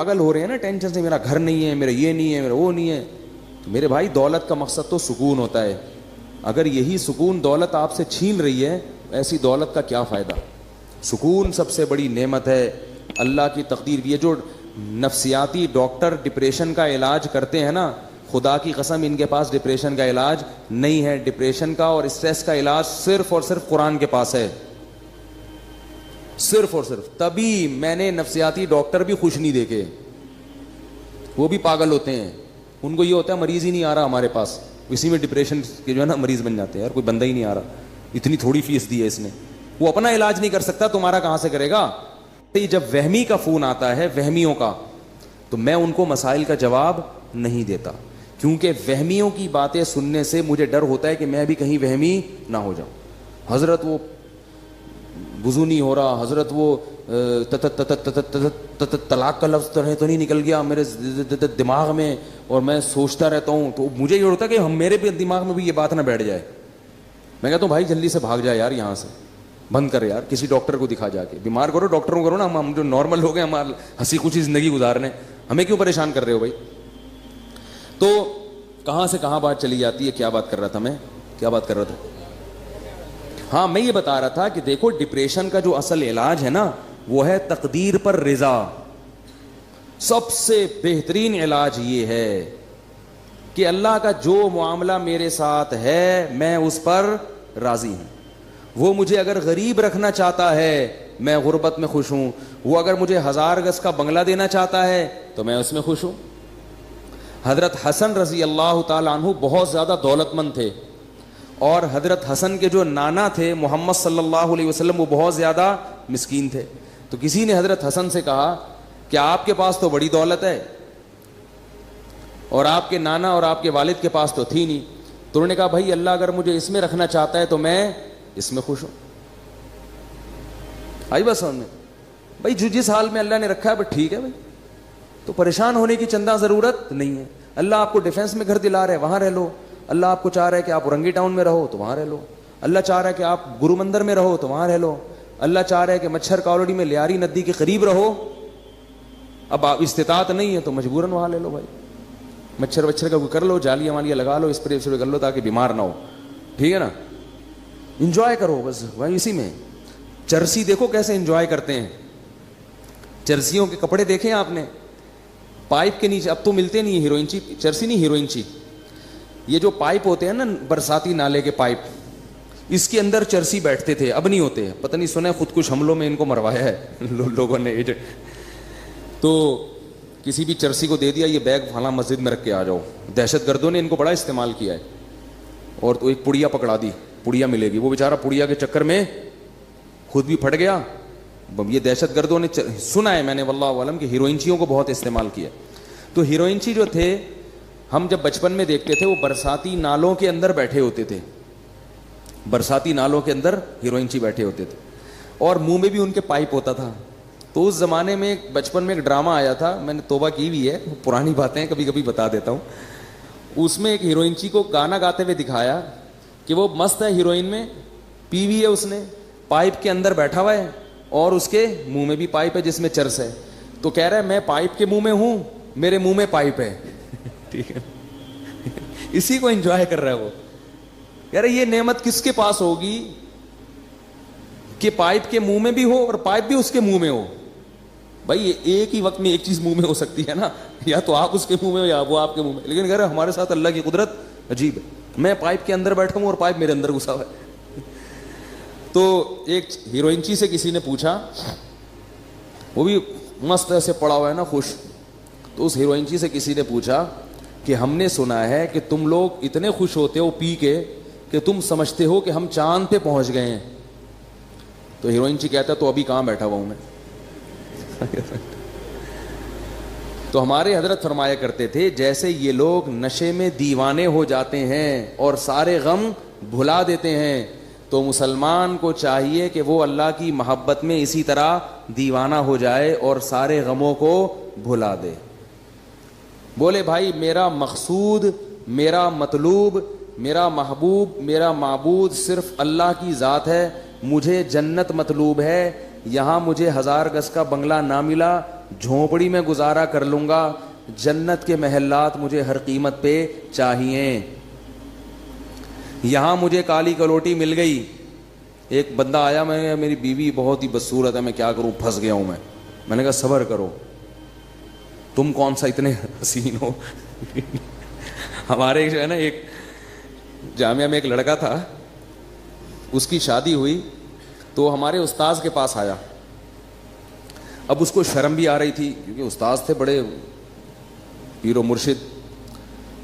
پاگل ہو رہے ہیں نا ٹینشن سے, میرا گھر نہیں ہے, میرا یہ نہیں ہے, میرا وہ نہیں ہے. تو میرے بھائی دولت کا مقصد تو سکون ہوتا ہے. اگر یہی سکون دولت آپ سے چھین رہی ہے, ایسی دولت کا کیا فائدہ. سکون سب سے بڑی نعمت ہے, اللہ کی تقدیر. یہ جو نفسیاتی ڈاکٹر ڈپریشن کا علاج کرتے ہیں نا, خدا کی قسم ان کے پاس ڈپریشن کا علاج نہیں ہے. ڈپریشن کا اور اسٹریس کا علاج صرف اور صرف قرآن کے پاس ہے, صرف اور صرف. تبھی میں نے نفسیاتی ڈاکٹر بھی خوش نہیں دیکھے, وہ بھی پاگل ہوتے ہیں. ان کو یہ ہوتا ہے مریض ہی نہیں آ رہا ہمارے پاس, اسی میں ڈپریشن کے جو ہے نا مریض بن جاتے ہیں. یار کوئی بندہ ہی نہیں آ رہا, اتنی تھوڑی فیس دی ہے اس نے, وہ اپنا علاج نہیں کر سکتا, تمہارا کہاں سے کرے گا. جب وہمی کا فون آتا ہے وہمیوں کا, تو میں ان کو مسائل کا جواب نہیں دیتا, کیونکہ وہمیوں کی باتیں سننے سے مجھے ڈر ہوتا ہے کہ میں بھی کہیں وہمی نہ ہو جاؤں. حضرت وہ وضو نہیں ہو رہا, حضرت وہ طلاق کا لفظ تو نہیں نکل گیا میرے دماغ میں, اور میں سوچتا رہتا ہوں. تو مجھے یہ ہوتا ہے کہ ہم میرے بھی دماغ میں بھی یہ بات نہ بیٹھ جائے. میں کہتا ہوں بھائی جلدی سے بھاگ جائے یار یہاں سے, بند کر یار, کسی ڈاکٹر کو دکھا جا کے. بیمار کرو ڈاکٹروں کرو نا, ہم جو نارمل لوگ ہیں ہمارے ہنسی خوشی زندگی گزارنے, ہمیں کیوں پریشان کر رہے ہو بھائی. تو کہاں سے کہاں بات چلی جاتی ہے. کیا بات کر رہا تھا میں, کیا بات کر رہا تھا. ہاں میں یہ بتا رہا تھا کہ دیکھو ڈپریشن کا جو اصل علاج ہے نا, وہ ہے تقدیر پر رضا. سب سے بہترین علاج یہ ہے کہ اللہ کا جو معاملہ میرے ساتھ ہے میں اس پر راضی ہوں. وہ مجھے اگر غریب رکھنا چاہتا ہے میں غربت میں خوش ہوں, وہ اگر مجھے 1000 گز کا بنگلہ دینا چاہتا ہے تو میں اس میں خوش ہوں. حضرت حسن رضی اللہ تعالی عنہ بہت زیادہ دولت مند تھے, اور حضرت حسن کے جو نانا تھے محمد صلی اللہ علیہ وسلم, وہ بہت زیادہ مسکین تھے. تو کسی نے حضرت حسن سے کہا کہ آپ کے پاس تو بڑی دولت ہے اور آپ کے نانا اور آپ کے والد کے پاس تو تھی نہیں. تو انہوں نے کہا بھائی اللہ اگر مجھے اس میں رکھنا چاہتا ہے تو میں اس میں خوش ہوں. آئی بس سمجھ میں بھائی, جو جس حال میں اللہ نے رکھا ہے بس ٹھیک ہے بھائی, تو پریشان ہونے کی چندہ ضرورت نہیں ہے. اللہ آپ کو ڈیفینس میں گھر دلا رہا ہے وہاں رہ لو, اللہ آپ کو چاہ رہا ہے کہ آپ اورنگی ٹاؤن میں رہو تو وہاں رہ لو, اللہ چاہ رہا ہے کہ آپ گرو مندر میں رہو تو وہاں رہ لو, اللہ چاہ رہا ہے کہ مچھر کالوڑی میں لیاری ندی کے قریب رہو. اب آپ استطاعت نہیں ہے تو مجبوراً وہاں لے لو بھائی, مچھر وچھر کا کر لو, جالیاں والیاں لگا لو, اسپرے وسپرے کر لو تاکہ بیمار نہ ہو, ٹھیک ہے نا. انجوائے کرو بس بھائی اسی میں. چرسی دیکھو کیسے انجوائے کرتے ہیں, چرسیوں کے کپڑے دیکھیں آپ نے, پائپ کے نیچے, اب تو ملتے نہیں ہیروئن چی, چرسی نہیں ہیروئن چی, یہ جو پائپ ہوتے ہیں نا برساتی نالے کے پائپ, اس کے اندر چرسی بیٹھتے تھے, اب نہیں ہوتے. پتہ نہیں سنا ہے خود کش حملوں میں ان کو مروایا ہے لوگوں نے. تو کسی بھی چرسی کو دے دیا یہ بیگ فلاں مسجد میں رکھ کے آ جاؤ. دہشت گردوں نے ان کو بڑا استعمال کیا ہے. اور تو ایک پڑیا پکڑا دی, پڑیا ملے گی, وہ بیچارہ پڑیا کے چکر میں خود بھی پھٹ گیا. یہ دہشت گردوں نے سنا ہے میں نے واللہ عالم کہ ہیروئنچیوں کو بہت استعمال کیا. تو ہیروئنچی جو تھے ہم جب بچپن میں دیکھتے تھے وہ برساتی نالوں کے اندر بیٹھے ہوتے تھے, برساتی نالوں کے اندر ہیروئنچی بیٹھے ہوتے تھے, اور منہ میں بھی ان کے پائپ ہوتا تھا. تو اس زمانے میں بچپن میں ایک ڈرامہ آیا تھا, میں نے توبہ کی بھی ہے, پرانی باتیں کبھی کبھی بتا دیتا ہوں. اس میں ایک ہیروئنچی کو گانا گاتے ہوئے دکھایا کہ وہ مست ہے, ہیروئن میں پی ہوئی ہے, اس نے پائپ کے اندر بیٹھا ہوا ہے اور اس کے منہ میں بھی پائپ ہے جس میں چرس ہے. تو کہہ رہا ہے میں پائپ کے منہ میں ہوں, میرے منہ میں پائپ ہے. ٹھیک ہے, اسی کو انجوائے کر رہا ہے وہ. یار یہ نعمت کس کے پاس ہوگی کہ پائپ کے منہ میں بھی ہو اور پائپ بھی اس کے منہ میں ہو. بھائی ایک ہی وقت میں ایک چیز منہ میں ہو سکتی ہے نا, یا تو آپ اس کے منہ میں ہو یا وہ آپ کے منہ میں. لیکن کہہ رہے ہمارے ساتھ اللہ کی قدرت عجیب ہے, میں پائپ کے اندر بیٹھا ہوں اور پائپ میرے اندر گھسا ہوا ہے. تو ایک ہیروئنچی سے کسی نے پوچھا, وہ بھی مست ایسے پڑا ہوا ہے نا خوش, تو اس ہیروئنچی سے کسی نے پوچھا کہ ہم نے سنا ہے کہ تم لوگ اتنے خوش ہوتے ہو پی کے کہ تم سمجھتے ہو کہ ہم چاند پہ پہنچ گئے ہیں. تو ہیروئنچی کہتا ہے تو ابھی کہاں بیٹھا ہوا ہوں میں. تو ہمارے حضرت فرمایا کرتے تھے جیسے یہ لوگ نشے میں دیوانے ہو جاتے ہیں اور سارے غم بھلا دیتے ہیں, تو مسلمان کو چاہیے کہ وہ اللہ کی محبت میں اسی طرح دیوانہ ہو جائے اور سارے غموں کو بھلا دے. بولے بھائی میرا مقصود, میرا مطلوب, میرا محبوب, میرا معبود صرف اللہ کی ذات ہے, مجھے جنت مطلوب ہے. یہاں مجھے 1000 گز کا بنگلہ نہ ملا, جھونپڑی میں گزارا کر لوں گا, جنت کے محلات مجھے ہر قیمت پہ چاہیے. یہاں مجھے کالی کلوٹی مل گئی, ایک بندہ آیا, میں میری بیوی بہت ہی بدصورت ہے, میں کیا کروں, پھنس گیا ہوں میں نے کہا صبر کرو, تم کون سا اتنے حسین ہو. ہمارے جو ہے نا ایک جامعہ میں ایک لڑکا تھا, اس کی شادی ہوئی تو ہمارے استاذ کے پاس آیا. اب اس کو شرم بھی آ رہی تھی کیونکہ استاذ تھے بڑے پیر و مرشد.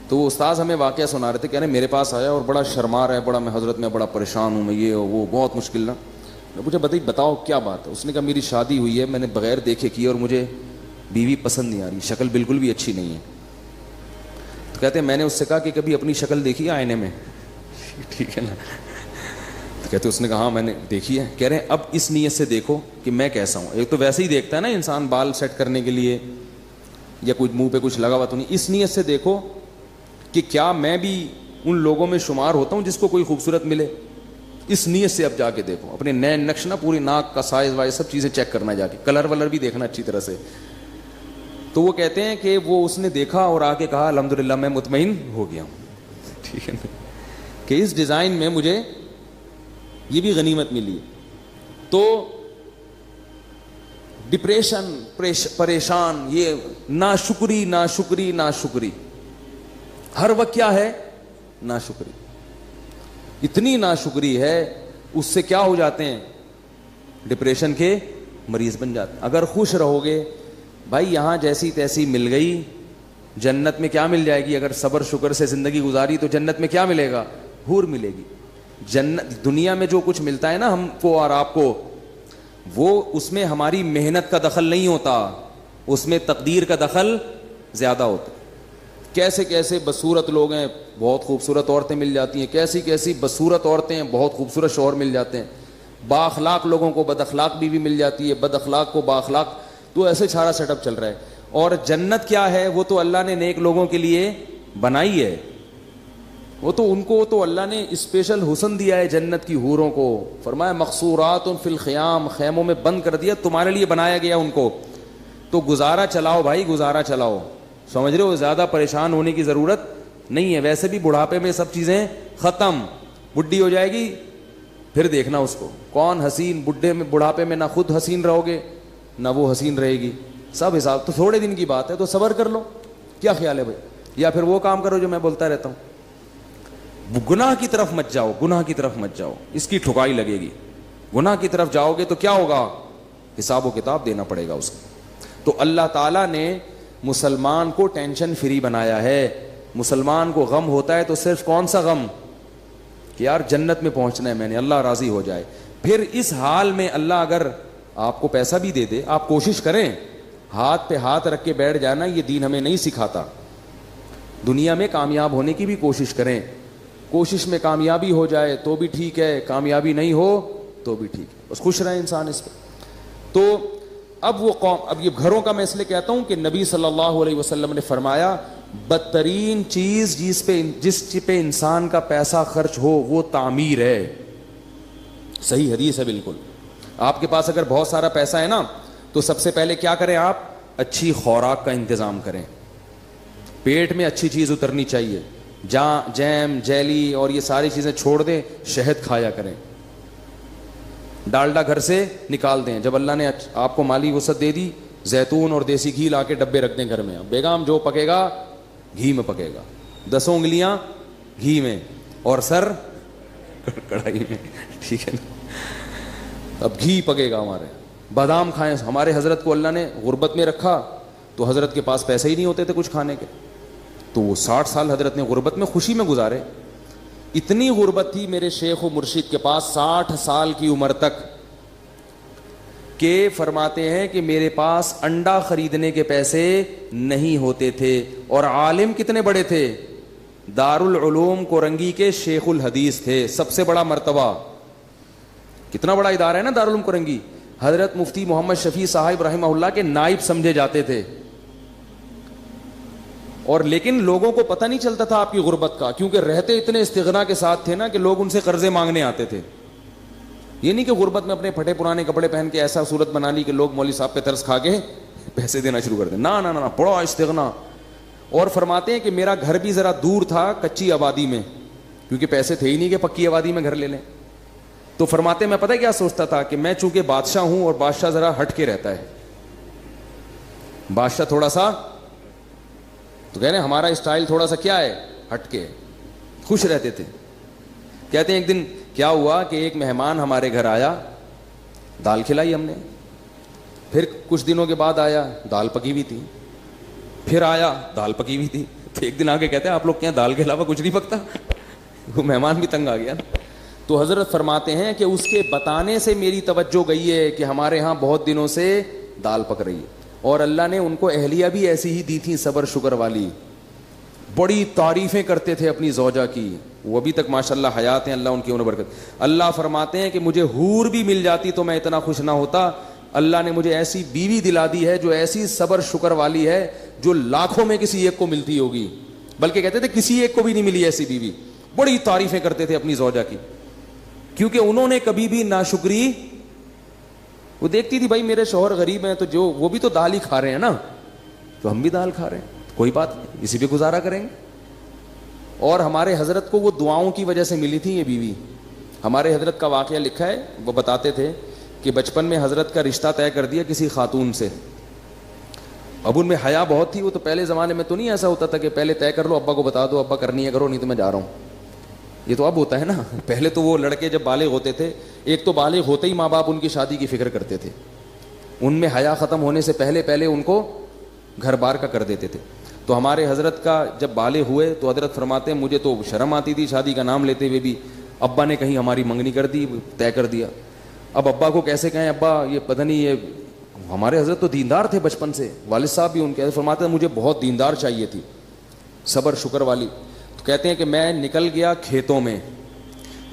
تو وہ استاذ ہمیں واقعہ سنا رہے تھے, کہنے میرے پاس آیا اور بڑا شرما رہا ہے, بڑا میں حضرت میں بڑا پریشان ہوں, میں یہ وہ بہت مشکل نا. میں پوچھا بتاؤ کیا بات ہے. اس نے کہا میری شادی ہوئی ہے, میں نے بغیر دیکھے کی اور مجھے بیوی پسند نہیں آ رہی, شکل بالکل بھی اچھی نہیں ہے. تو کہتے ہیں میں نے اس سے کہا کہ کبھی اپنی شکل دیکھی ہے آئینے میں, ٹھیک ہے نا. تو کہتے اس نے کہا ہاں میں نے دیکھی ہے. کہہ رہے ہیں اب اس نیت سے دیکھو کہ میں کیسا ہوں. ایک تو ویسے ہی دیکھتا ہے نا انسان بال سیٹ کرنے کے لیے یا کچھ منہ پہ کچھ لگا ہوا تو نہیں, اس نیت سے دیکھو کہ کیا میں بھی ان لوگوں میں شمار ہوتا ہوں جس کو کوئی خوبصورت ملے. اس نیت سے اب جا کے دیکھو, اپنے نئے نقش نا, پوری ناک کا سائز وائز سب چیزیں چیک کرنا, جا کے کلر ولر بھی دیکھنا اچھی طرح سے. تو وہ کہتے ہیں کہ وہ اس نے دیکھا اور آ کے کہا الحمدللہ میں مطمئن ہو گیا ہوں, ٹھیک ہے نا, کہ اس ڈیزائن میں مجھے یہ بھی غنیمت ملی. تو ڈپریشن, پریشان, یہ ناشکری ناشکری ناشکری, ہر وقت کیا ہے ناشکری. اتنی ناشکری ہے اس سے کیا ہو جاتے ہیں, ڈپریشن کے مریض بن جاتے ہیں. اگر خوش رہو گے بھائی, یہاں جیسی تیسی مل گئی, جنت میں کیا مل جائے گی. اگر صبر شکر سے زندگی گزاری تو جنت میں کیا ملے گا, حور ملے گی. جنت دنیا میں جو کچھ ملتا ہے نا ہم کو اور آپ کو, وہ اس میں ہماری محنت کا دخل نہیں ہوتا, اس میں تقدیر کا دخل زیادہ ہوتا. کیسے کیسے بدصورت لوگ ہیں, بہت خوبصورت عورتیں مل جاتی ہیں, کیسی کیسی بدصورت عورتیں ہیں, بہت خوبصورت شوہر مل جاتے ہیں. با اخلاق لوگوں کو بد اخلاق بیوی مل جاتی ہے, بد اخلاق کو با اخلاق. تو ایسے سارا سیٹ اپ چل رہا ہے. اور جنت کیا ہے, وہ تو اللہ نے نیک لوگوں کے لیے بنائی ہے, وہ تو ان کو تو اللہ نے اسپیشل حسن دیا ہے جنت کی حوروں کو. فرمایا مقصورات فی الخیام, خیموں میں بند کر دیا, تمہارے لیے بنایا گیا ان کو. تو گزارا چلاؤ بھائی, گزارا چلاؤ, سمجھ رہے ہو, زیادہ پریشان ہونے کی ضرورت نہیں ہے. ویسے بھی بڑھاپے میں سب چیزیں ختم, بڈھی ہو جائے گی پھر دیکھنا اس کو کون حسین. بڑھاپے میں نہ خود حسین رہو گے نہ وہ حسین رہے گی, سب حساب. تو تھوڑے دن کی بات ہے, تو صبر کر لو. کیا خیال ہے بھائی, یا پھر وہ کام کرو جو میں بولتا رہتا ہوں, گناہ کی طرف مت جاؤ, گناہ کی طرف مت جاؤ, اس کی ٹھکائی لگے گی. گناہ کی طرف جاؤ گے تو کیا ہوگا, حساب و کتاب دینا پڑے گا اس کا. تو اللہ تعالیٰ نے مسلمان کو ٹینشن فری بنایا ہے. مسلمان کو غم ہوتا ہے تو صرف کون سا غم, کہ یار جنت میں پہنچنا ہے میں نے, اللہ راضی ہو جائے. پھر اس حال میں اللہ اگر آپ کو پیسہ بھی دے دے, آپ کوشش کریں, ہاتھ پہ ہاتھ رکھ کے بیٹھ جانا یہ دین ہمیں نہیں سکھاتا. دنیا میں کامیاب ہونے کی بھی کوشش کریں, کوشش میں کامیابی ہو جائے تو بھی ٹھیک ہے, کامیابی نہیں ہو تو بھی ٹھیک ہے, بس خوش رہے انسان اس پہ. تو اب وہ قوم, اب یہ گھروں کا میں اس لیے کہتا ہوں کہ نبی صلی اللہ علیہ وسلم نے فرمایا بدترین چیز جس پہ انسان کا پیسہ خرچ ہو وہ تعمیر ہے. صحیح حدیث ہے بالکل. آپ کے پاس اگر بہت سارا پیسہ ہے نا تو سب سے پہلے کیا کریں آپ, اچھی خوراک کا انتظام کریں. پیٹ میں اچھی چیز اترنی چاہیے, جیم جیلی اور یہ ساری چیزیں چھوڑ دیں, شہد کھایا کریں, ڈالڈا گھر سے نکال دیں. جب اللہ نے آپ کو مالی وسعت دے دی, زیتون اور دیسی گھی لا کے ڈبے رکھ دیں گھر میں. بیگم جو پکے گا گھی میں پکے گا, 10 انگلیاں گھی میں اور سر کڑھائی میں, ٹھیک ہے نا. اب گھی پکے گا ہمارے. بادام کھائیں. ہمارے حضرت کو اللہ نے غربت میں رکھا تو حضرت کے پاس پیسے ہی نہیں ہوتے تھے کچھ کھانے کے, تو وہ 60 سال حضرت نے غربت میں خوشی میں گزارے. اتنی غربت تھی میرے شیخ و مرشد کے پاس 60 سال کی عمر تک, کہ فرماتے ہیں کہ میرے پاس انڈا خریدنے کے پیسے نہیں ہوتے تھے. اور عالم کتنے بڑے تھے, دارالعلوم کورنگی کے شیخ الحدیث تھے, سب سے بڑا مرتبہ. کتنا بڑا ادارہ ہے نا دارالعلوم کورنگی. حضرت مفتی محمد شفیع صاحب رحمہ اللہ کے نائب سمجھے جاتے تھے. اور لیکن لوگوں کو پتہ نہیں چلتا تھا آپ کی غربت کا, کیونکہ رہتے اتنے استغنا کے ساتھ تھے نا کہ لوگ ان سے قرضے مانگنے آتے تھے. یہ نہیں کہ غربت میں اپنے پھٹے پرانے کپڑے پہن کے ایسا صورت بنا لی کہ لوگ مولوی صاحب پہ ترس کھا کے پیسے دینا شروع کر دیں. نا بڑا استغنا. اور فرماتے ہیں کہ میرا گھر بھی ذرا دور تھا کچی آبادی میں, کیونکہ پیسے تھے ہی نہیں کہ پکی آبادی میں گھر لے لیں. تو فرماتے ہیں میں پتہ کیا سوچتا تھا کہ میں چونکہ بادشاہ ہوں, اور بادشاہ ذرا ہٹ کے رہتا ہے, بادشاہ تھوڑا سا, تو کہہ رہے ہیں ہمارا اسٹائل تھوڑا سا کیا ہے, ہٹ کے, خوش رہتے تھے. کہتے ہیں ایک دن کیا ہوا کہ ایک مہمان ہمارے گھر آیا, دال کھلائی ہم نے, پھر کچھ دنوں کے بعد آیا, دال پکی ہوئی تھی, پھر آیا, دال پکی ہوئی تھی. ایک دن آ کے کہتے ہیں آپ لوگ کیا دال کے علاوہ کچھ نہیں پکتا؟ وہ مہمان بھی تنگ آ گیا نا. تو حضرت فرماتے ہیں کہ اس کے بتانے سے میری توجہ گئی ہے کہ ہمارے ہاں بہت دنوں سے دال پک رہی ہے, اور اللہ نے ان کو اہلیہ بھی ایسی ہی دی تھی, صبر شکر والی, بڑی تعریفیں کرتے تھے اپنی زوجہ کی, وہ ابھی تک ماشاءاللہ حیات ہیں, اللہ ان کی عمر برکت. اللہ فرماتے ہیں کہ مجھے حور بھی مل جاتی تو میں اتنا خوش نہ ہوتا. اللہ نے مجھے ایسی بیوی دلا دی ہے جو ایسی صبر شکر والی ہے جو لاکھوں میں کسی ایک کو ملتی ہوگی, بلکہ کہتے تھے کسی ایک کو بھی نہیں ملی ایسی بیوی. بڑی تعریفیں کرتے تھے اپنی زوجہ کی, کیونکہ انہوں نے کبھی بھی ناشکری, وہ دیکھتی تھی بھائی میرے شوہر غریب ہیں تو جو وہ بھی تو دال ہی کھا رہے ہیں نا, تو ہم بھی دال کھا رہے ہیں, کوئی بات نہیں, اسی پہ گزارا کریں گے. اور ہمارے حضرت کو وہ دعاؤں کی وجہ سے ملی تھی یہ بیوی. ہمارے حضرت کا واقعہ لکھا ہے, وہ بتاتے تھے کہ بچپن میں حضرت کا رشتہ طے کر دیا کسی خاتون سے. اب ان میں حیا بہت تھی, وہ تو پہلے زمانے میں تو نہیں ایسا ہوتا تھا کہ پہلے طے کر لو, ابا کو بتا دو, ابا کرنی ہے کرو نہیں تو میں جا رہا ہوں. یہ تو اب ہوتا ہے نا, پہلے تو وہ لڑکے جب بالغ ہوتے تھے, ایک تو بالغ ہوتے ہی ماں باپ ان کی شادی کی فکر کرتے تھے, ان میں حیا ختم ہونے سے پہلے ان کو گھر بار کا کر دیتے تھے. تو ہمارے حضرت کا جب بالغ ہوئے تو حضرت فرماتے ہیں مجھے تو شرم آتی تھی شادی کا نام لیتے ہوئے بھی, ابا نے کہیں ہماری منگنی کر دی, طے کر دیا. اب ابا کو کیسے کہیں ابا یہ پتہ نہیں, یہ ہمارے حضرت تو دیندار تھے بچپن سے, والد صاحب بھی ان کے فرماتے ہیں مجھے بہت دیندار چاہیے تھی, صبر شکر والی. تو کہتے ہیں کہ میں نکل گیا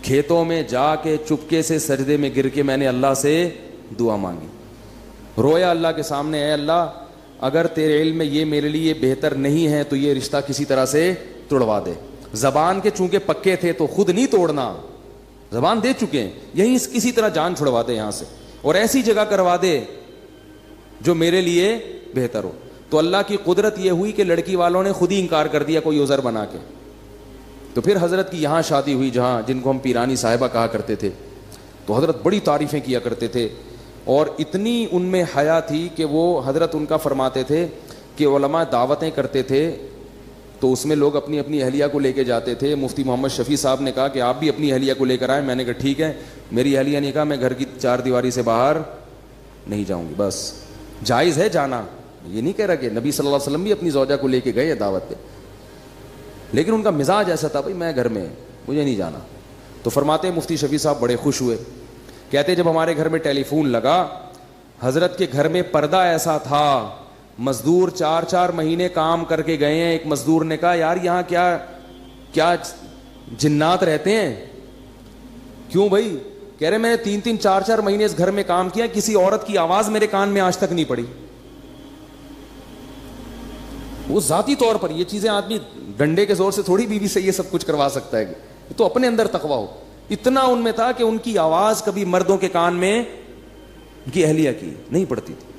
کھیتوں میں جا کے چپکے سے سجدے میں گر کے میں نے اللہ سے دعا مانگی, رویا اللہ کے سامنے, اے اللہ اگر تیرے علم میں یہ میرے لیے بہتر نہیں ہے تو یہ رشتہ کسی طرح سے توڑوا دے. زبان کے چونکہ پکے تھے تو خود نہیں توڑنا, زبان دے چکے ہیں, یہیں کسی طرح جان چھڑوا دے یہاں سے, اور ایسی جگہ کروا دے جو میرے لیے بہتر ہو. تو اللہ کی قدرت یہ ہوئی کہ لڑکی والوں نے خود ہی انکار کر دیا کوئی عذر بنا کے. تو پھر حضرت کی یہاں شادی ہوئی جہاں جن کو ہم پیرانی صاحبہ کہا کرتے تھے. تو حضرت بڑی تعریفیں کیا کرتے تھے, اور اتنی ان میں حیا تھی کہ وہ حضرت ان کا فرماتے تھے کہ علماء دعوتیں کرتے تھے تو اس میں لوگ اپنی اپنی اہلیہ کو لے کے جاتے تھے. مفتی محمد شفیع صاحب نے کہا کہ آپ بھی اپنی اہلیہ کو لے کر آئیں. میں نے کہا ٹھیک ہے. میری اہلیہ نے کہا میں گھر کی چار دیواری سے باہر نہیں جاؤں گی. بس جائز ہے جانا, یہ نہیں کہہ رہا کہ نبی صلی اللہ علیہ وسلم بھی اپنی زوجہ کو لے کے گئے دعوت پہ, لیکن ان کا مزاج ایسا تھا بھائی میں گھر میں, مجھے نہیں جانا. تو فرماتے ہیں مفتی شفیع صاحب بڑے خوش ہوئے, کہتے جب ہمارے گھر میں ٹیلی فون لگا, حضرت کے گھر میں پردہ ایسا تھا, مزدور 4 مہینے کام کر کے گئے ہیں. ایک مزدور نے کہا یار یہاں کیا جنات رہتے ہیں؟ کیوں بھائی؟ کہہ رہے میں 3 4 مہینے اس گھر میں کام کیا, کسی عورت کی آواز میرے کان میں آج تک نہیں پڑی. وہ ذاتی طور پر یہ چیزیں آدمی ڈنڈے کے زور سے تھوڑی بیوی سے یہ سب کچھ کروا سکتا ہے, تو اپنے اندر تقویٰ ہو. اتنا ان میں تھا کہ ان کی آواز کبھی مردوں کے کان میں ان کی اہلیہ کی نہیں پڑتی تھی.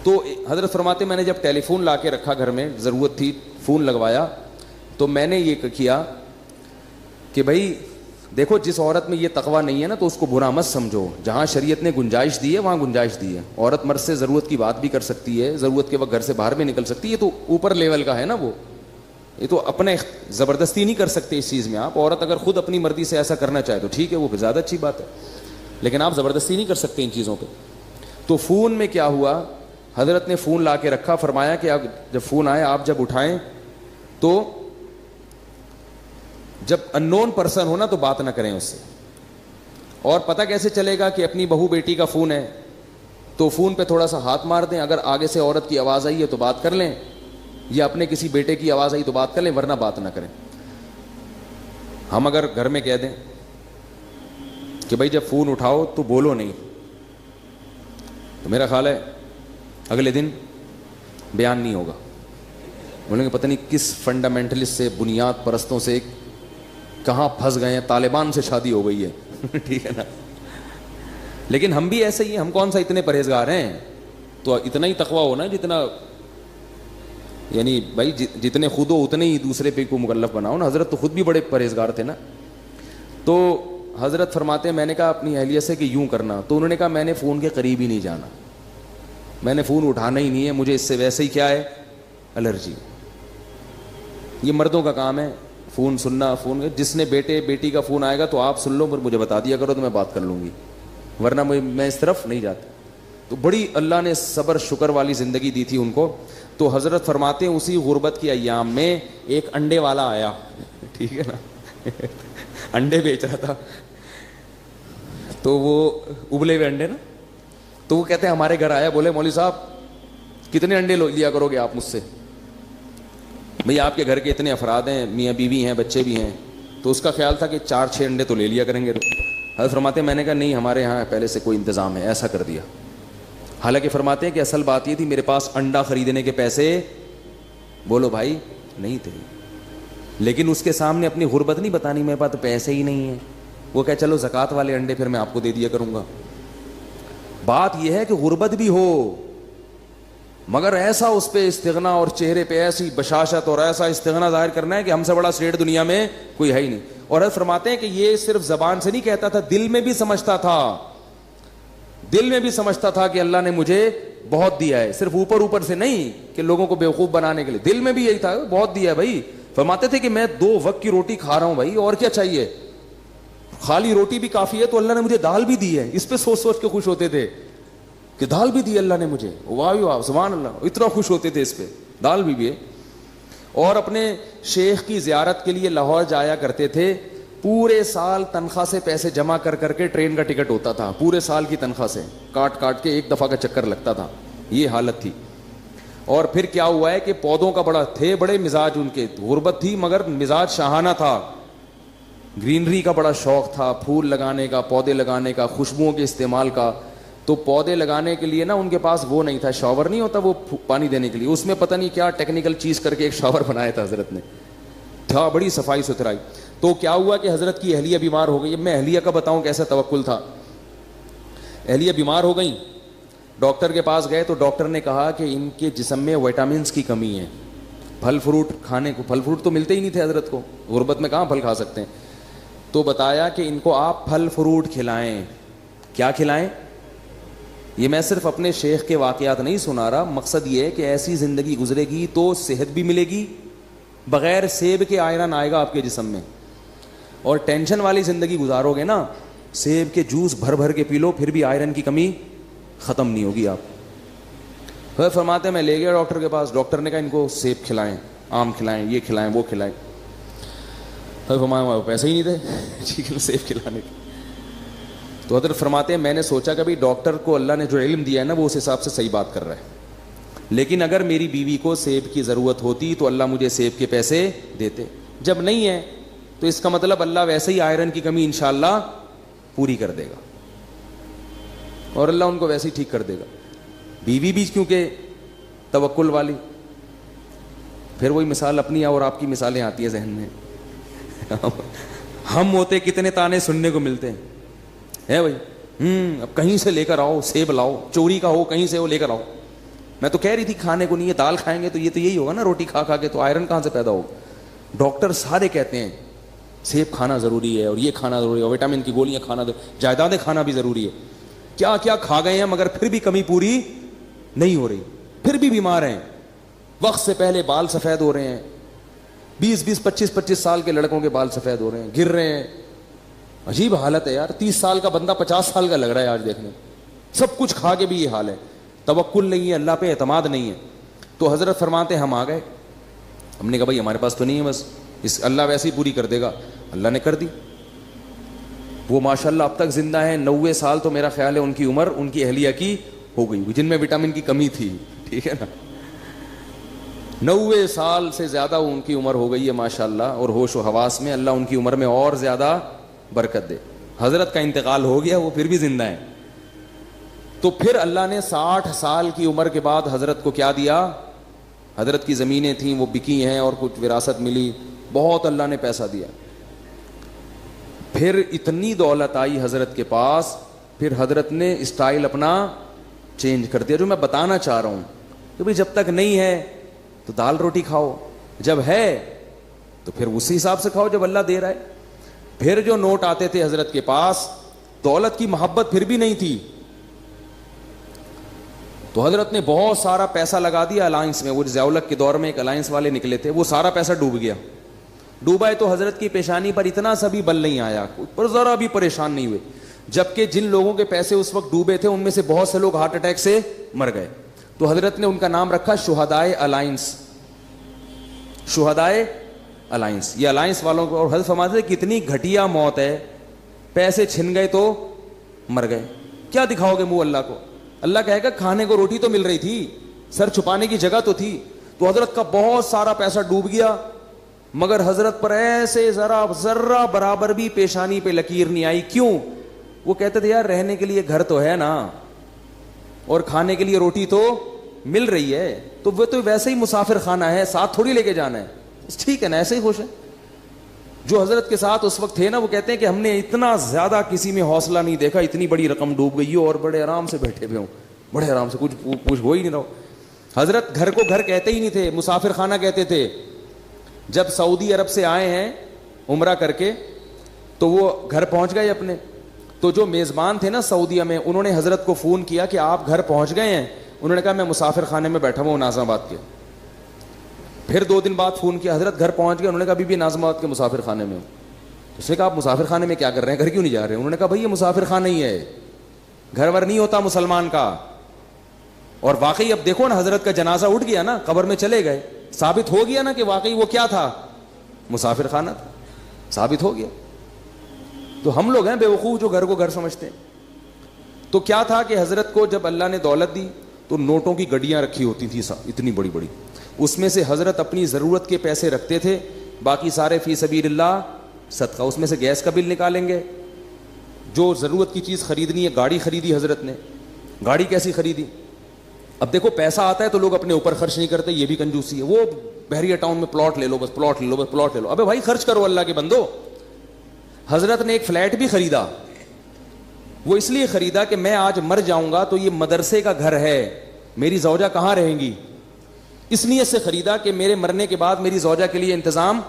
تو حضرت فرماتے میں نے جب ٹیلی فون لا کے رکھا گھر میں, ضرورت تھی فون لگوایا, تو میں نے یہ کیا کہ بھائی دیکھو جس عورت میں یہ تقویٰ نہیں ہے نا تو اس کو برا مت سمجھو. جہاں شریعت نے گنجائش دی ہے وہاں گنجائش دی ہے. عورت مرد سے ضرورت کی بات بھی کر سکتی ہے, ضرورت کے وقت گھر سے باہر بھی نکل سکتی ہے, یہ تو اوپر لیول کا ہے نا, وہ یہ تو اپنے زبردستی نہیں کر سکتے اس چیز میں. آپ عورت اگر خود اپنی مرضی سے ایسا کرنا چاہے تو ٹھیک ہے, وہ زیادہ اچھی بات ہے, لیکن آپ زبردستی نہیں کر سکتے ان چیزوں پہ. تو فون میں کیا ہوا, حضرت نے فون لا کے رکھا, فرمایا کہ آپ جب فون آئے آپ جب اٹھائیں تو جب ان نون پرسن ہونا تو بات نہ کریں اس سے. اور پتہ کیسے چلے گا کہ اپنی بہو بیٹی کا فون ہے, تو فون پہ تھوڑا سا ہاتھ مار دیں, اگر آگے سے عورت کی آواز آئی ہے تو بات کر لیں, یا اپنے کسی بیٹے کی آواز آئی تو بات کر لیں, ورنہ بات نہ کریں. ہم اگر گھر میں کہہ دیں کہ بھائی جب فون اٹھاؤ تو بولو نہیں, تو میرا خیال ہے اگلے دن بیان نہیں ہوگا. بولیں گے پتہ نہیں کس فنڈامنٹلسٹ سے, بنیاد پرستوں سے کہاں پھنس گئے ہیں, طالبان سے شادی ہو گئی ہے. ٹھیک ہے نا, لیکن ہم بھی ایسے ہی ہیں, ہم کون سا اتنے پرہیزگار ہیں. تو اتنا ہی تقویٰ ہونا جتنا یعنی بھائی جتنے خود ہو اتنے ہی دوسرے پہ کو مکلف بناؤ نا. حضرت تو خود بھی بڑے پرہیزگار تھے نا. تو حضرت فرماتے ہیں میں نے کہا اپنی اہلیہ سے کہ یوں کرنا, تو انہوں نے کہا میں نے فون کے قریب ہی نہیں جانا, میں نے فون اٹھانا ہی نہیں ہے, مجھے اس سے ویسے ہی کیا ہے الرجی. یہ مردوں کا کام ہے فون سننا. فون جس نے بیٹے بیٹی کا فون آئے گا تو آپ سن لو, پر مجھے بتا دیا کرو تو میں بات کر لوں گی, ورنہ میں اس طرف نہیں جاتا. تو بڑی اللہ نے صبر شکر والی زندگی دی تھی ان کو. تو حضرت فرماتے ہیں اسی غربت کی ایام میں ایک انڈے والا آیا, ٹھیک ہے نا, انڈے بیچ رہا تھا, تو وہ ابلے ہوئے انڈے نا, تو وہ کہتے ہیں ہمارے گھر آیا, بولے مولوی صاحب کتنے انڈے لیا کرو گے آپ مجھ سے, بھئی آپ کے گھر کے اتنے افراد ہیں, میاں بیوی ہیں, بچے بھی ہیں. تو اس کا خیال تھا کہ 4-6 انڈے تو لے لیا کریں گے. حضرت فرماتے ہیں میں نے کہا نہیں, ہمارے یہاں پہلے سے کوئی انتظام ہے, ایسا کر دیا. حالانکہ فرماتے ہیں کہ اصل بات یہ تھی میرے پاس انڈا خریدنے کے پیسے بولو بھائی نہیں تھے, لیکن اس کے سامنے اپنی غربت نہیں بتانی, میرے پاس تو پیسے ہی نہیں ہیں. وہ کہ چلو زکوٰۃ والے انڈے پھر میں آپ کو دے دیا کروں گا. بات یہ ہے کہ غربت بھی ہو مگر ایسا اس پہ استغنا اور چہرے پہ ایسی بشاشت اور ایسا استغنا ظاہر کرنا ہے کہ ہم سے بڑا سیٹ دنیا میں کوئی ہے ہی نہیں. اور حضرت فرماتے ہیں کہ یہ صرف زبان سے نہیں کہتا تھا, دل میں بھی سمجھتا تھا, دل میں بھی سمجھتا تھا کہ اللہ نے مجھے بہت دیا ہے, صرف اوپر اوپر سے نہیں کہ لوگوں کو بیوقوف بنانے کے لیے, دل میں بھی یہی تھا بہت دیا ہے بھائی. فرماتے تھے کہ میں 2 وقت کی روٹی کھا رہا ہوں بھائی, اور کیا چاہیے, خالی روٹی بھی کافی ہے, تو اللہ نے مجھے دال بھی دی ہے. اس پہ سوچ سوچ کے خوش ہوتے تھے کہ دال بھی دی اللہ نے مجھے, واہ واہ سبحان اللہ, اتنا خوش ہوتے تھے اس پہ, دال بھی ہے. اور اپنے شیخ کی زیارت کے لیے لاہور جایا کرتے تھے, پورے سال تنخواہ سے پیسے جمع کر کر کے ٹرین کا ٹکٹ ہوتا تھا, پورے سال کی تنخواہ سے کاٹ کاٹ کے ایک دفعہ کا چکر لگتا تھا, یہ حالت تھی. اور پھر کیا ہوا ہے کہ پودوں کا بڑے مزاج ان کے, غربت تھی مگر مزاج شاہانہ تھا, گرینری کا بڑا شوق تھا, پھول لگانے کا, پودے لگانے کا, خوشبوؤں کے استعمال کا. تو پودے لگانے کے لیے نا ان کے پاس وہ نہیں تھا, شاور نہیں ہوتا وہ پانی دینے کے لیے, اس میں پتہ نہیں کیا ٹیکنیکل چیز کر کے ایک شاور بنایا تھا حضرت نے, تھا بڑی صفائی ستھرائی. تو کیا ہوا کہ حضرت کی اہلیہ بیمار ہو گئی. اب میں اہلیہ کا بتاؤں کیسا توکل تھا. اہلیہ بیمار ہو گئیں, ڈاکٹر کے پاس گئے تو ڈاکٹر نے کہا کہ ان کے جسم میں وٹامنس کی کمی ہے, پھل فروٹ کھانے کو, پھل فروٹ تو ملتے ہی نہیں تھے حضرت کو, غربت میں کہاں پھل کھا سکتے ہیں. تو بتایا کہ ان کو آپ پھل فروٹ کھلائیں. کیا کھلائیں؟ یہ میں صرف اپنے شیخ کے واقعات نہیں سنا رہا, مقصد یہ ہے کہ ایسی زندگی گزرے گی تو صحت بھی ملے گی, بغیر سیب کے آئرن آئے گا آپ کے جسم میں. اور ٹینشن والی زندگی گزارو گے نا, سیب کے جوس بھر بھر کے پی لو پھر بھی آئرن کی کمی ختم نہیں ہوگی آپ. پھر فرماتے ہیں میں لے گیا ڈاکٹر کے پاس, ڈاکٹر نے کہا ان کو سیب کھلائیں, آم کھلائیں, یہ کھلائیں, وہ کھلائیں. پھر فرمایا پیسے ہی نہیں تھے سیب کھلانے کے. تو حضرت فرماتے ہیں میں نے سوچا کہ بھائی ڈاکٹر کو اللہ نے جو علم دیا ہے نا وہ اس حساب سے صحیح بات کر رہا ہے, لیکن اگر میری بیوی کو سیب کی ضرورت ہوتی تو اللہ مجھے سیب کے پیسے دیتے, جب نہیں ہے تو اس کا مطلب اللہ ویسے ہی آئرن کی کمی انشاءاللہ پوری کر دے گا, اور اللہ ان کو ویسے ہی ٹھیک کر دے گا. بیوی بھی کیونکہ توکل والی. پھر وہی مثال اپنی اور آپ کی مثالیں آتی ہیں ذہن میں. ہم ہوتے کتنے تانے سننے کو ملتے ہیں ہے بھائی, اب کہیں سے لے کر آؤ, سیب لاؤ, چوری کا ہو کہیں سے وہ لے کر آؤ. میں تو کہہ رہی تھی کھانے کو نہیں ہے, دال کھائیں گے تو یہ تو یہی ہوگا نا, روٹی کھا کھا کے, تو آئرن کہاں سے پیدا ہوگا. ڈاکٹر سارے کہتے ہیں سیب کھانا ضروری ہے, اور یہ کھانا ضروری ہے, اور وٹامن کی گولیاں کھانا, جائیدادیں کھانا بھی ضروری ہے. کیا کیا کھا گئے ہیں مگر پھر بھی کمی پوری نہیں ہو رہی, پھر بھی بیمار ہیں. وقت سے پہلے بال سفید ہو رہے ہیں, 20-20, 25-25 سال کے لڑکوں کے بال سفید ہو رہے ہیں, گر رہے ہیں. عجیب حالت ہے یار, 30 سال کا بندہ 50 سال کا لگ رہا ہے آج دیکھنے. سب کچھ کھا کے بھی یہ حال ہے, توکل نہیں ہے, اللہ پہ اعتماد نہیں ہے. تو حضرت فرماتے ہم آ گئے, ہم نے کہا بھائی ہمارے پاس تو نہیں ہے, بس اس اللہ ویسے ہی پوری کر دے گا. اللہ نے کر دی. وہ ماشاءاللہ اب تک زندہ ہیں, 90 سال تو میرا خیال ہے ان کی عمر ان کی اہلیہ کی ہو گئی, جن میں وٹامن کی کمی تھی, ٹھیک ہے نا. 90 سال سے زیادہ ان کی عمر ہو گئی ہے ماشاءاللہ, اور ہوش و حواس میں اللہ ان کی عمر میں اور زیادہ برکت دے. حضرت کا انتقال ہو گیا, وہ پھر بھی زندہ ہیں. تو پھر اللہ نے 60 سال کی عمر کے بعد حضرت کو کیا دیا. حضرت کی زمینیں تھیں وہ بکی ہیں, اور کچھ وراثت ملی, بہت اللہ نے پیسہ دیا. پھر اتنی دولت آئی حضرت کے پاس, پھر حضرت نے اسٹائل اپنا چینج کر دیا. جو میں بتانا چاہ رہا ہوں کہ بھائی جب تک نہیں ہے تو دال روٹی کھاؤ, جب ہے تو پھر اسی حساب سے کھاؤ جب اللہ دے رہا ہے. پھر جو نوٹ آتے تھے حضرت کے پاس, دولت کی محبت پھر بھی نہیں تھی, تو حضرت نے بہت سارا پیسہ لگا دیا الائنس میں. وہ ضیاء-ال-حق کے دور میں ایک الائنس والے نکلے تھے, وہ سارا پیسہ ڈوب گیا. ڈوبا ہے تو حضرت کی پیشانی پر اتنا سا بھی بل نہیں آیا, پر ذرا بھی پریشان نہیں ہوئے. جبکہ جن لوگوں کے پیسے اس وقت ڈوبے تھے ان میں سے بہت سے لوگ ہارٹ اٹیک سے مر گئے. تو حضرت نے ان کا نام رکھا شہدائے الائنس, شہدائے الائنس. یہ الائنس والوں کو, اور حضرت فرماتے تھے کتنی گھٹیا موت ہے, پیسے چھن گئے تو مر گئے, کیا دکھاؤ گے منہ اللہ کو؟ اللہ کہے گا کھانے کو روٹی تو مل رہی تھی, سر چھپانے کی جگہ تو تھی. تو حضرت کا بہت سارا پیسہ ڈوب گیا, مگر حضرت پر ایسے ذرہ برابر بھی پیشانی پہ لکیر نہیں آئی. کیوں؟ وہ کہتے تھے یار رہنے کے لیے گھر تو ہے نا, اور کھانے کے لیے روٹی تو مل رہی ہے, تو وہ تو ویسے ہی مسافر خانہ ہے, ساتھ تھوڑی لے کے جانا ہے, ٹھیک ہے نا, ایسے ہی خوش ہے. جو حضرت کے ساتھ اس وقت تھے نا, وہ کہتے ہیں کہ ہم نے اتنا زیادہ کسی میں حوصلہ نہیں دیکھا, اتنی بڑی رقم ڈوب گئی ہو اور بڑے آرام سے بیٹھے ہوئے ہوں, بڑے آرام سے, کچھ ہو ہی نہیں رہا. حضرت گھر کو گھر کہتے ہی نہیں تھے, مسافر خانہ کہتے تھے. جب سعودی عرب سے آئے ہیں عمرہ کر کے, تو وہ گھر پہنچ گئے اپنے, تو جو میزبان تھے نا سعودیہ میں, انہوں نے حضرت کو فون کیا کہ آپ گھر پہنچ گئے ہیں؟ انہوں نے کہا میں مسافر خانے میں بیٹھا ہوں ناظم آباد کے. پھر 2 دن بعد فون کیا, حضرت گھر پہنچ گئے؟ انہوں نے کہا ابھی بھی ناظم آباد کے مسافر خانے میں ہوں. اس نے کہا آپ مسافر خانے میں کیا کر رہے ہیں, گھر کیوں نہیں جا رہے؟ انہوں نے کہا بھائی یہ مسافر خانہ ہی ہے, گھر ور نہیں ہوتا مسلمان کا. اور واقعی اب دیکھو نا, حضرت کا جنازہ اٹھ گیا نا, قبر میں چلے گئے, ثابت ہو گیا نا کہ واقعی وہ کیا تھا, مسافر خانہ تھا, ثابت ہو گیا. تو ہم لوگ ہیں بے وقوف جو گھر کو گھر سمجھتے ہیں. تو کیا تھا کہ حضرت کو جب اللہ نے دولت دی تو نوٹوں کی گڈیاں رکھی ہوتی تھی اتنی بڑی بڑی, اس میں سے حضرت اپنی ضرورت کے پیسے رکھتے تھے, باقی سارے فی سبیل اللہ صدقہ. اس میں سے گیس کا بل نکالیں گے, جو ضرورت کی چیز خریدنی ہے. گاڑی خریدی حضرت نے, گاڑی کیسی خریدی؟ اب دیکھو پیسہ آتا ہے تو لوگ اپنے اوپر خرچ نہیں کرتے, یہ بھی کنجوسی ہے. وہ بحریہ ٹاؤن میں پلاٹ لے لو, بس پلاٹ لے لو, بس پلاٹ لے لو. ابے بھائی خرچ کرو اللہ کے بندو. حضرت نے ایک فلیٹ بھی خریدا, وہ اس لیے خریدا کہ میں آج مر جاؤں گا تو یہ مدرسے کا گھر ہے, میری زوجہ کہاں رہیں گی, اس نیت سے خریدا کہ میرے مرنے کے بعد میری زوجہ کے لیے انتظام,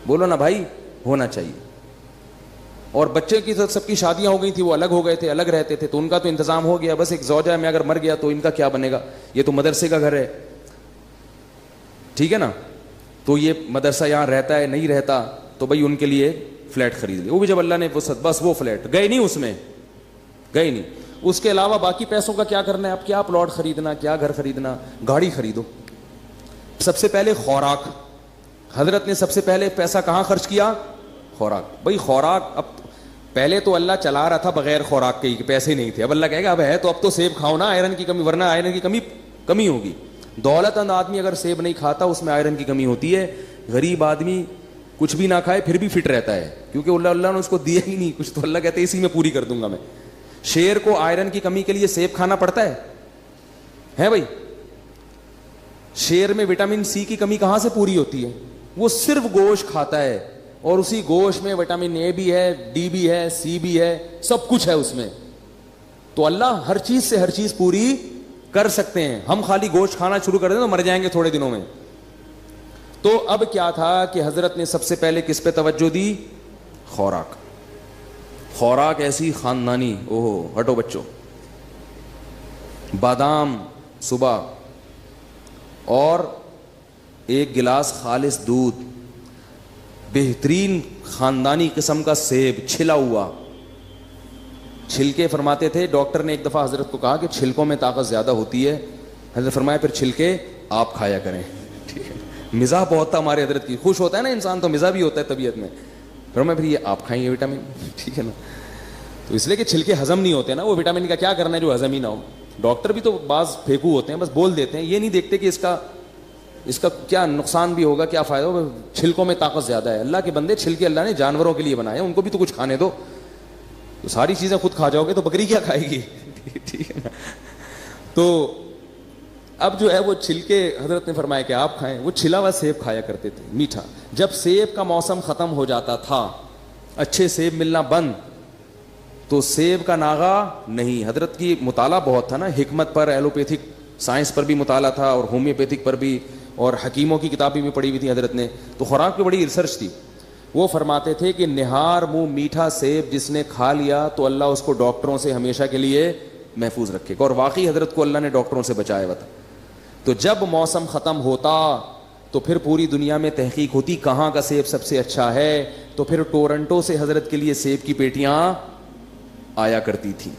بولو نا بھائی, ہونا چاہیے. اور بچے کی سب کی شادیاں ہو گئی تھی, وہ الگ ہو گئے تھے, الگ رہتے تھے, تو ان کا تو انتظام ہو گیا. بس ایک زوجہ میں اگر مر گیا تو ان کا کیا بنے گا, یہ تو مدرسے کا گھر ہے, ٹھیک ہے نا. تو یہ مدرسہ یہاں رہتا ہے نہیں رہتا, تو بھائی ان کے لیے فلیٹ خرید لیا. وہ بھی جب اللہ نے بس وہ فلیٹ گئے نہیں, اس میں گئے نہیں. اس کے علاوہ باقی پیسوں کا کیا کرنا ہے؟ اب کیا پلاٹ خریدنا, کیا گھر خریدنا, گاڑی خریدو. سب سے پہلے خوراک, حضرت نے سب سے پہلے پیسہ کہاں خرچ کیا؟ خوراک. بھائی خوراک, اب پہلے تو اللہ چلا رہا تھا بغیر خوراک کے, پیسے نہیں تھے. اب اللہ کہے گا اب ہے تو اب تو سیب کھاؤ نا, آئرن کی کمی, ورنہ آئرن کی کمی ہوگی. دولت مند آدمی اگر سیب نہیں کھاتا اس میں آئرن کی کمی ہوتی ہے. غریب آدمی کچھ بھی نہ کھائے پھر بھی فٹ رہتا ہے, کیونکہ اللہ نے اس کو دیا ہی نہیں کچھ, تو اللہ کہتے ہیں اسی میں پوری کر دوں گا میں. شیر کو آئرن کی کمی کے لیے سیب کھانا پڑتا ہے بھائی. شیر میں وٹامن سی کی کمی کہاں سے پوری ہوتی ہے؟ وہ صرف گوشت کھاتا ہے, اور اسی گوشت میں وٹامن اے بھی ہے, ڈی بھی ہے, سی بھی ہے, سب کچھ ہے اس میں. تو اللہ ہر چیز سے ہر چیز پوری کر سکتے ہیں. ہم خالی گوشت کھانا شروع کر دیں تو مر جائیں گے تھوڑے دنوں میں. تو اب کیا تھا کہ حضرت نے سب سے پہلے کس پہ توجہ دی؟ خوراک. خوراک ایسی خاندانی, اوہ ہٹو بچوں, بادام صبح, اور ایک گلاس خالص دودھ, بہترین خاندانی قسم کا سیب چھلا ہوا. چھلکے فرماتے تھے, ڈاکٹر نے ایک دفعہ حضرت کو کہا کہ چھلکوں میں طاقت زیادہ ہوتی ہے. حضرت فرمایا پھر چھلکے آپ کھایا کریں. ٹھیک ہے, مزاح بہت تھا ہمارے حضرت کی, خوش ہوتا ہے نا انسان تو مزاح بھی ہوتا ہے طبیعت میں. فرمایا پھر یہ آپ کھائیں گے وٹامن, ٹھیک ہے نا. تو اس لیے کہ چھلکے ہضم نہیں ہوتے نا, وہ وٹامن کا کیا کرنا ہے جو ہضم ہی نہ ہو. ڈاکٹر بھی تو بعض پھینکو ہوتے ہیں, بس بول دیتے ہیں, یہ نہیں دیکھتے کہ اس کا کیا نقصان بھی ہوگا, کیا فائدہ ہوگا. چھلکوں میں طاقت زیادہ ہے. اللہ کے بندے, چھلکے اللہ نے جانوروں کے لیے بنائے, ان کو بھی تو کچھ کھانے دو. تو ساری چیزیں خود کھا جاؤ گے تو بکری کیا کھائے گی, ٹھیک ہے نا. تو اب جو ہے وہ چھلکے حضرت نے فرمایا کہ آپ کھائیں. وہ چھلا ہوا سیب کھایا کرتے تھے, میٹھا. جب سیب کا موسم ختم ہو جاتا تھا, اچھے سیب ملنا بند, تو سیب کا ناغا نہیں. حضرت کی مطالعہ بہت تھا نا, حکمت پر, ایلوپیتھک سائنس پر بھی مطالعہ تھا اور ہومیوپیتھک پر بھی, اور حکیموں کی کتابیں بھی پڑھی ہوئی تھی حضرت نے, تو خوراک پہ بڑی ریسرچ تھی. وہ فرماتے تھے کہ نہار منہ میٹھا سیب جس نے کھا لیا تو اللہ اس کو ڈاکٹروں سے ہمیشہ کے لیے محفوظ رکھے گا. اور واقعی حضرت کو اللہ نے ڈاکٹروں سے بچایا ہوا تھا. تو جب موسم ختم ہوتا تو پھر پوری دنیا میں تحقیق ہوتی کہاں کا سیب سب سے اچھا ہے, تو پھر ٹورنٹو سے حضرت کے لیے سیب کی پیٹیاں آیا کرتی تھی.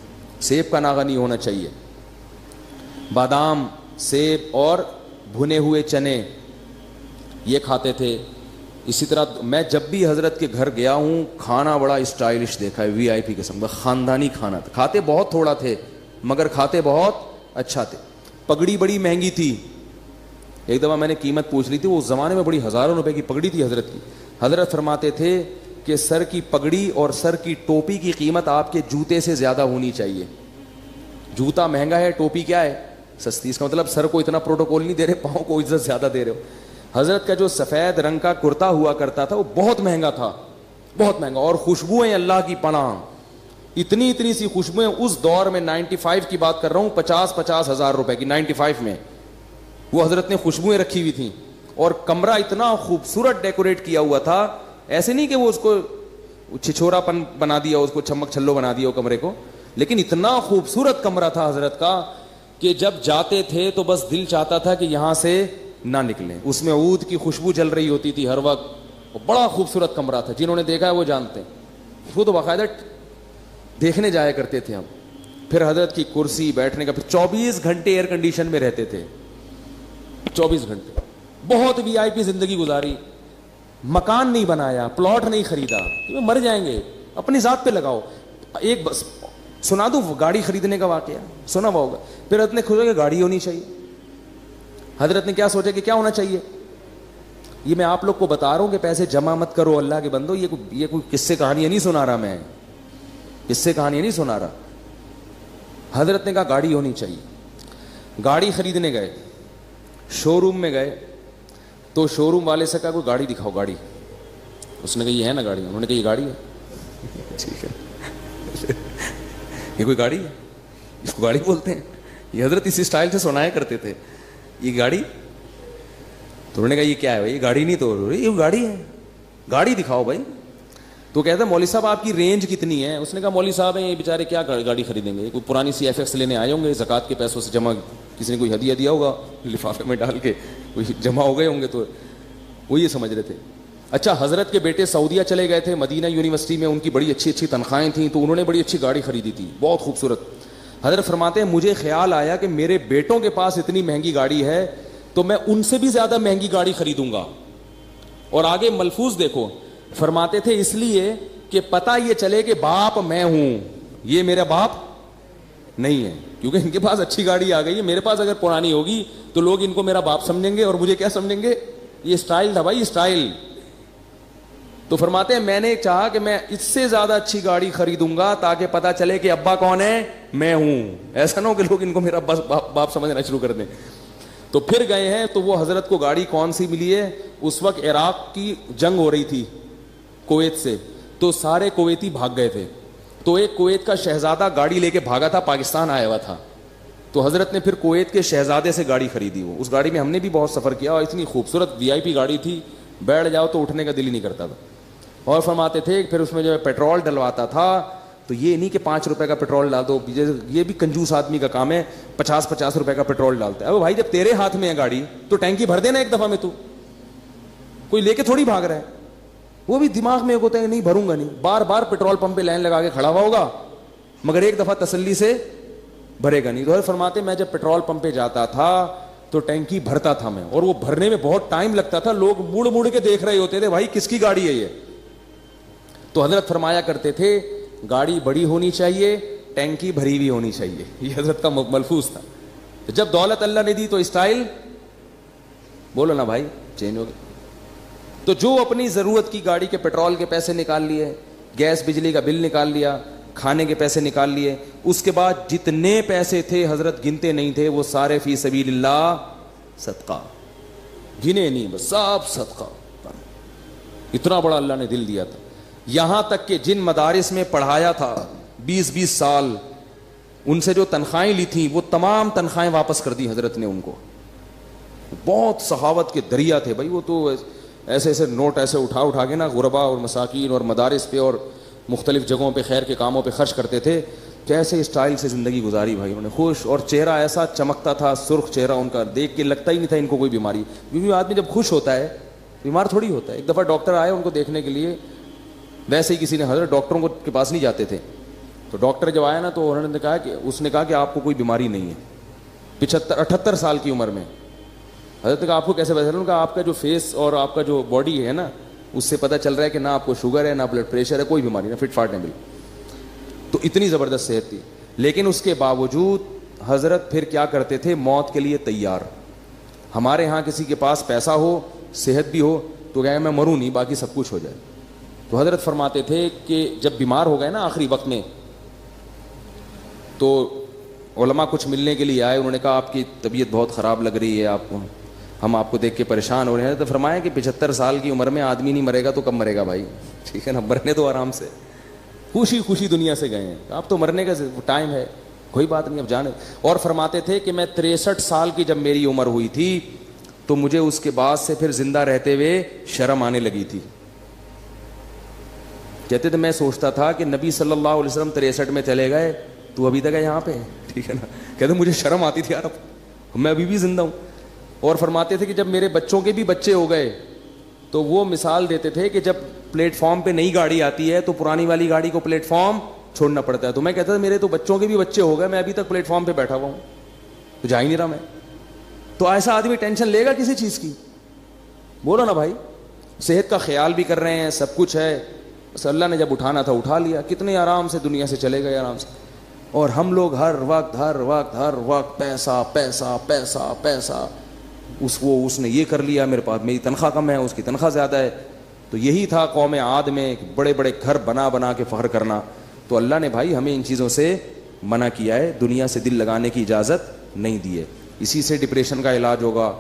سیب کا ناغہ نہیں ہونا چاہیے. بادام, سیب اور بھنے ہوئے چنے یہ کھاتے تھے. اسی طرح میں جب بھی حضرت کے گھر گیا ہوں کھانا بڑا اسٹائلش دیکھا ہے, وی آئی پی قسم کا خاندانی کھانا تھا. کھاتے بہت تھوڑا تھے مگر کھاتے بہت اچھا تھے. پگڑی بڑی مہنگی تھی. ایک دفعہ میں نے قیمت پوچھ لی تھی, وہ اس زمانے میں بڑی ہزاروں روپے کی پگڑی تھی حضرت کی. حضرت فرماتے تھے کہ سر کی پگڑی اور سر کی ٹوپی کی قیمت آپ کے جوتے سے زیادہ ہونی چاہیے. جوتا مہنگا ہے, ٹوپی کیا ہے, سستی. اس کا مطلب سر کو اتنا پروٹوکول نہیں دے رہے, پاؤں کو عزت زیادہ دے رہے ہو. حضرت کا جو سفید رنگ کا کرتا ہوا کرتا تھا وہ بہت مہنگا تھا, بہت مہنگا. اور خوشبوئیں اللہ کی پناہ, اتنی اتنی سی خوشبوئیں. اس دور میں 95 کی بات کر رہا ہوں, 50 ہزار روپے کی 95 میں وہ حضرت نے خوشبوئیں رکھی ہوئی تھیں. اور کمرہ اتنا خوبصورت ڈیکوریٹ کیا ہوا تھا, ایسے نہیں کہ وہ اس کو چھچورا پن بنا دیا, اس کو چمک چھلو بنا دیا وہ کمرے کو, لیکن اتنا خوبصورت کمرہ تھا حضرت کا کہ جب جاتے تھے تو بس دل چاہتا تھا کہ یہاں سے نہ نکلیں. اس میں عود کی خوشبو چل رہی ہوتی تھی ہر وقت. بڑا خوبصورت کمرہ تھا, جنہوں نے دیکھا ہے وہ جانتے ہیں. وہ تو باقاعدہ دیکھنے جایا کرتے تھے ہم. پھر حضرت کی کرسی, بیٹھنے کا, پھر 24 گھنٹے ایئر کنڈیشن میں رہتے تھے, 24 گھنٹے. بہت وی آئی پی زندگی گزاری. مکان نہیں بنایا, پلاٹ نہیں خریدا, مر جائیں گے, اپنی ذات پہ لگاؤ. ایک بس سنا دوں گاڑی خریدنے کا واقعہ, سنا ہوا ہوگا. پھر حضرت نے سوچا کہ گاڑی ہونی چاہیے. حضرت نے کیا سوچا کہ کیا ہونا چاہیے, یہ میں آپ لوگ کو بتا رہا ہوں کہ پیسے جمع مت کرو اللہ کے بندو. یہ کوئی قصے کہانیاں نہیں سنا رہا, میں قصے کہانیاں نہیں سنا رہا. حضرت نے کہا گاڑی ہونی چاہیے. گاڑی خریدنے گئے, شو روم میں گئے, تو شو روم والے سے کہا کوئی گاڑی دکھاؤ, گاڑی. اس نے کہا یہ ہے نا گاڑی. انہوں نے کہا یہ گاڑی ہے. ٹھیک ہے, یہ کوئی گاڑی ہے, اس کو گاڑی بولتے ہیں. یہ حضرت اسی اسٹائل سے سنایا کرتے تھے, یہ گاڑی. تو انہوں نے کہا یہ کیا ہے بھائی, یہ گاڑی نہیں, تو یہ گاڑی ہے, گاڑی دکھاؤ بھائی. تو کہتا ہے مولوی صاحب آپ کی رینج کتنی ہے. اس نے کہا مولوی صاحب ہیں یہ بیچارے کیا گاڑی خریدیں گے, کوئی پرانی سی ایف ایکس لینے آئے ہوں گے, زکوٰۃ کے پیسوں سے جمع, کسی نے کوئی ہدیہ دیا ہوگا لفافے میں ڈال کے, کوئی جمع ہو گئے ہوں گے, تو وہ یہ سمجھ رہے تھے. اچھا, حضرت کے بیٹے سعودیہ چلے گئے تھے, مدینہ یونیورسٹی میں ان کی بڑی اچھی اچھی تنخواہیں تھیں, تو انہوں نے بڑی اچھی گاڑی خریدی تھی, بہت خوبصورت. حضرت فرماتے ہیں مجھے خیال آیا کہ میرے بیٹوں کے پاس اتنی مہنگی گاڑی ہے تو میں ان سے بھی زیادہ مہنگی گاڑی خریدوں گا. اور آگے ملفوظ دیکھو, فرماتے تھے اس لیے کہ پتہ یہ چلے کہ باپ میں ہوں, یہ میرا باپ نہیں ہے, کیونکہ ان کے پاس اچھی گاڑی آ گئی ہے. میرے پاس اگر پرانی ہوگی تو لوگ ان کو میرا باپ سمجھیں گے, اور مجھے کیا سمجھیں گے, یہ اسٹائل تھا بھائی, اسٹائل. تو فرماتے ہیں میں نے چاہا کہ میں اس سے زیادہ اچھی گاڑی خریدوں گا تاکہ پتہ چلے کہ ابا کون ہے, میں ہوں. ایسا نہ ہو کہ لوگ ان کو میرا باپ سمجھنا شروع کر دیں. تو پھر گئے ہیں, تو وہ حضرت کو گاڑی کون سی ملی ہے, اس وقت عراق کی جنگ ہو رہی تھی کویت سے, تو سارے کویتی بھاگ گئے تھے. تو ایک کویت کا شہزادہ گاڑی لے کے بھاگا تھا, پاکستان آیا ہوا تھا. تو حضرت نے پھر کویت کے شہزادے سے گاڑی خریدی. وہ اس گاڑی میں ہم نے بھی بہت سفر کیا, اور اتنی خوبصورت وی آئی پی گاڑی تھی, بیٹھ جاؤ تو اٹھنے کا دل ہی نہیں کرتا تھا. اور فرماتے تھے پھر اس میں جو پیٹرول ڈلواتا تھا تو یہ نہیں کہ 5 روپے کا پیٹرول ڈال دو, یہ بھی کنجوس آدمی کا کام ہے, 50 روپے کا پیٹرول ڈالتا ہے. اب بھائی جب تیرے ہاتھ میں ہے گاڑی تو ٹینکی بھر دینا ایک دفعہ میں, تو کوئی لے کے تھوڑی بھاگ رہا ہے. وہ بھی دماغ میں ہوتا ہے نہیں بھروں گا نہیں, بار بار پیٹرول پمپ پہ لائن لگا کے کھڑا ہوا ہوگا, مگر ایک دفعہ تسلی سے بھرے گا نہیں. تو فرماتے میں جب پیٹرول پمپ پہ جاتا تھا تو ٹینکی بھرتا تھا میں, اور وہ بھرنے میں بہت ٹائم لگتا تھا, لوگ مڑ مڑ کے دیکھ رہے ہوتے تھے بھائی کس کی گاڑی ہے یہ. تو حضرت فرمایا کرتے تھے گاڑی بڑی ہونی چاہیے, ٹینکی بھری ہوئی ہونی چاہیے. یہ حضرت کا ملفوظ تھا. جب دولت اللہ نے دی تو اسٹائل بولو نا بھائی چینج ہو گیا. تو جو اپنی ضرورت کی گاڑی کے پیٹرول کے پیسے نکال لیے, گیس بجلی کا بل نکال لیا, کھانے کے پیسے نکال لیے, اس کے بعد جتنے پیسے تھے حضرت گنتے نہیں تھے, وہ سارے فی سبیل اللہ صدقہ, گنے نہیں بس سب صدقہ. اتنا بڑا اللہ نے دل دیا تھا. یہاں تک کہ جن مدارس میں پڑھایا تھا 20 سال ان سے جو تنخواہیں لی تھیں وہ تمام تنخواہیں واپس کر دی حضرت نے ان کو. بہت سخاوت کے دریا تھے بھائی وہ تو, ایسے ایسے نوٹ ایسے اٹھا کے نا غربا اور مساکین اور مدارس پہ اور مختلف جگہوں پہ خیر کے کاموں پہ خرچ کرتے تھے. کیسے اسٹائل سے زندگی گزاری بھائی انہوں نے, خوش, اور چہرہ ایسا چمکتا تھا, سرخ چہرہ ان کا, دیکھ کے لگتا ہی نہیں تھا ان کو کوئی بیماری. کیونکہ آدمی جب خوش ہوتا ہے بیمار تھوڑی ہوتا ہے. ایک دفعہ ڈاکٹر آئے ان کو دیکھنے کے لیے, ویسے ہی کسی نے, حضرت ڈاکٹروں کے پاس نہیں جاتے تھے, تو ڈاکٹر جب آیا نا تو انہوں نے کہا کہ اس نے کہا کہ آپ کو کوئی بیماری نہیں ہے. 78 سال کی عمر میں. حضرت نے کہا آپ کو کیسے پتا چلا؟ انہوں نے کہا آپ کا جو فیس اور آپ کا جو باڈی ہے نا اس سے پتہ چل رہا ہے کہ نہ آپ کو شوگر ہے, نہ بلڈ پریشر ہے, کوئی بیماری نہیں, فٹ فاٹ ہے. تو اتنی زبردست صحت تھی. لیکن اس کے باوجود حضرت پھر کیا کرتے تھے, موت کے لیے تیار. ہمارے ہاں کسی کے پاس پیسہ ہو, صحت بھی ہو, تو کہے میں مروں نہیں, باقی سب کچھ ہو جائے. تو حضرت فرماتے تھے کہ جب بیمار ہو گئے نا آخری وقت میں, تو علماء کچھ ملنے کے لیے آئے. انہوں نے کہا آپ کی طبیعت بہت خراب لگ رہی ہے, آپ کو, ہم آپ کو دیکھ کے پریشان ہو رہے ہیں. تو فرمایا کہ 75 سال کی عمر میں آدمی نہیں مرے گا تو کب مرے گا بھائی, ٹھیک ہے نا, مرنے تو آرام سے, خوشی خوشی دنیا سے گئے ہیں, آپ تو مرنے کا ٹائم ہے, کوئی بات نہیں, اب جانے. اور فرماتے تھے کہ میں 63 سال کی جب میری عمر ہوئی تھی تو مجھے اس کے بعد سے پھر زندہ رہتے ہوئے شرم آنے لگی تھی. کہتے تھے میں سوچتا تھا کہ نبی صلی اللہ علیہ وسلم 63 میں چلے گئے, تو ابھی تک ہے یہاں پہ, ٹھیک ہے نا. کہتے مجھے شرم آتی تھی یار, اب میں ابھی بھی زندہ ہوں. اور فرماتے تھے کہ جب میرے بچوں کے بھی بچے ہو گئے تو وہ مثال دیتے تھے کہ جب پلیٹ فارم پہ نئی گاڑی آتی ہے تو پرانی والی گاڑی کو پلیٹ فارم چھوڑنا پڑتا ہے. تو میں کہتا تھا میرے تو بچوں کے بھی بچے ہو گئے, میں ابھی تک پلیٹ فارم پہ بیٹھا ہوا ہوں, تو جا ہی نہیں رہا میں. تو ایسا آدمی ٹینشن لے گا کسی چیز کی؟ بولو نا بھائی, صحت کا خیال بھی کر رہے ہیں, سب کچھ ہے, بس اللہ نے جب اٹھانا تھا اٹھا لیا. کتنے آرام سے دنیا سے چلے گئے, آرام سے. اور ہم لوگ ہر وقت پیسہ پیسہ پیسہ پیسہ, اس نے یہ کر لیا, میرے پاس میری تنخواہ کم ہے, اس کی تنخواہ زیادہ ہے. تو یہی تھا قوم عاد میں, بڑے بڑے گھر بنا کے فخر کرنا. تو اللہ نے بھائی ہمیں ان چیزوں سے منع کیا ہے, دنیا سے دل لگانے کی اجازت نہیں دی ہے. اسی سے ڈپریشن کا علاج ہوگا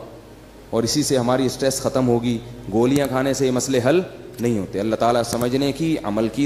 اور اسی سے ہماری اسٹریس ختم ہوگی. گولیاں کھانے سے یہ مسئلے حل نہیں ہوتے. اللہ تعالیٰ سمجھنے کی, عمل کی